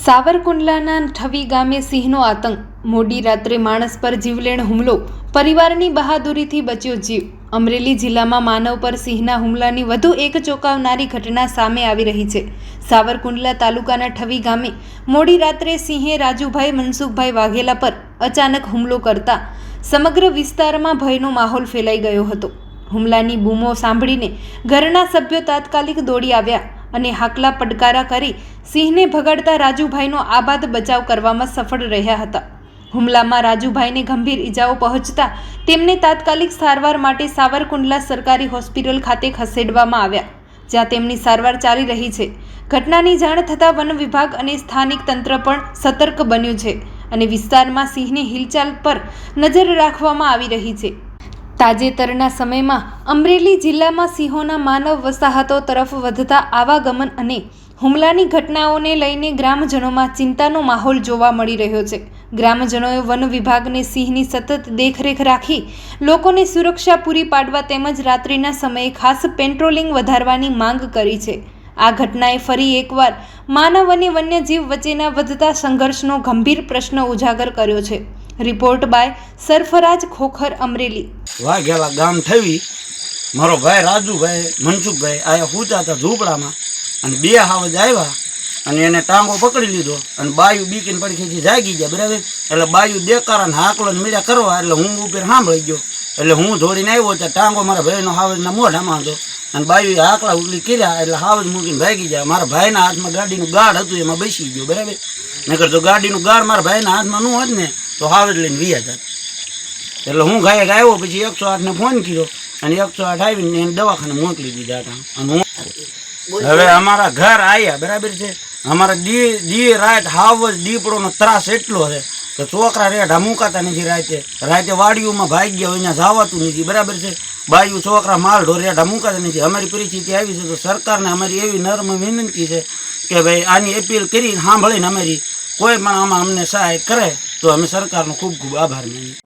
સાવરકુંડલાના ઠવી ગામે સિંહનો આતંક। મોડી રાત્રે માણસ પર જીવલેણ હુમલો, પરિવારની બહાદુરીથી બચ્યો જીવ। અમરેલી જિલ્લામાં માનવ પર સિંહના હુમલાની વધુ એક ચોંકાવનારી ઘટના સામે આવી રહી છે। સાવરકુંડલા તાલુકાના ઠવી ગામે મોડી રાત્રે સિંહે રાજુભાઈ મનસુખભાઈ વાઘેલા પર અચાનક હુમલો કરતા સમગ્ર વિસ્તારમાં ભયનો માહોલ ફેલાઈ ગયો હતો। હુમલાની બૂમો સાંભળીને ઘરના સભ્યો તાત્કાલિક દોડી આવ્યા અને હાકલા પડકારા કરી સિંહને ભગાડતા રાજુભાઈનો આબાદ બચાવ કરવામાં સફળ રહ્યા હતા। હુમલામાં રાજુભાઈને ગંભીર ઈજાઓ પહોંચતા તેમને તાત્કાલિક સારવાર માટે સાવરકુંડલા સરકારી હોસ્પિટલ ખાતે ખસેડવામાં આવ્યા, જ્યાં તેમની સારવાર ચાલી રહી છે। ઘટનાની જાણ થતાં વન વિભાગ અને સ્થાનિક તંત્ર પણ સતર્ક બન્યું છે અને વિસ્તારમાં સિંહની હિલચાલ પર નજર રાખવામાં આવી રહી છે। તાજેતરના સમયમાં અમરેલી જિલ્લામાં સિંહોના માનવ વસાહતો તરફ વધતા આવાગમન અને હુમલાની ઘટનાઓને લઈને ગ્રામજનોમાં ચિંતાનો માહોલ જોવા મળી રહ્યો છે। ગ્રામજનોએ વન વિભાગને સિંહની સતત દેખરેખ રાખી લોકોને સુરક્ષા પૂરી પાડવા તેમજ રાત્રિના સમયે ખાસ પેટ્રોલિંગ વધારવાની માંગ કરી છે। આ ઘટનાએ ફરી એકવાર માનવ અને વન્યજીવ વચ્ચેના વધતા સંઘર્ષનો ગંભીર પ્રશ્ન ઉજાગર કર્યો છે। Report by Sarfaraz Khokhar, Amreli. વાઘેલા ગામ ઠવી મારો ભાઈ રાજુભાઈ મનસુખભાઈ આયા પૂછતા હતા ઝૂંપડામાં અને બે હાવજ આવ્યા અને એને ટાંગો પકડી લીધો અને બાયુ બીકીને પડખેથી જાગી ગયા, બરાબર। એટલે બાયુ દેકારાને હાકલો મળ્યા કરવા એટલે હું ઉપર સાંભળી ગયો એટલે હું દોડીને આવ્યો ત્યાં ટાંગો મારા ભાઈનો હાવજના મોઢામાં હતો અને બાયુએ હાકલા ઉકલી કર્યા એટલે હાવજ મૂકીને ભાગી ગયા। મારા ભાઈના હાથમાં ગાડીનું ગાડ હતું એમાં બેસી ગયો, બરાબર। નકર તો ગાડીનું ગાડ મારા ભાઈના હાથમાં ન હોત ને તો હાવજ લઈને વ્યા જાત। એટલે હું ગાયક આવ્યો, પછી 108ને ફોન કર્યો અને 108 આવીને એને દવાખાને મોકલી દીધા હતા। અને હું હવે અમારા ઘર આવ્યા, બરાબર છે। અમારા દી રાત હાવજ દીપડોનો ત્રાસ એટલો છે કે છોકરા રેઢા મૂકાતા નથી। રાતે વાડીઓમાં ભાગી ગયા હોય ત્યાં જવાતું નથી, બરાબર છે। બાયુ છોકરા માલ ઢોર રેઢા મૂકાતા નથી। અમારી પરિસ્થિતિ આવી છે તો સરકારને અમારી એવી નર્મ વિનંતી છે કે ભાઈ આની અપીલ કરીને સાંભળીને અમારી કોઈ પણ આમાં અમને સહાય કરે તો અમે સરકારનો ખૂબ ખૂબ આભાર માનીએ।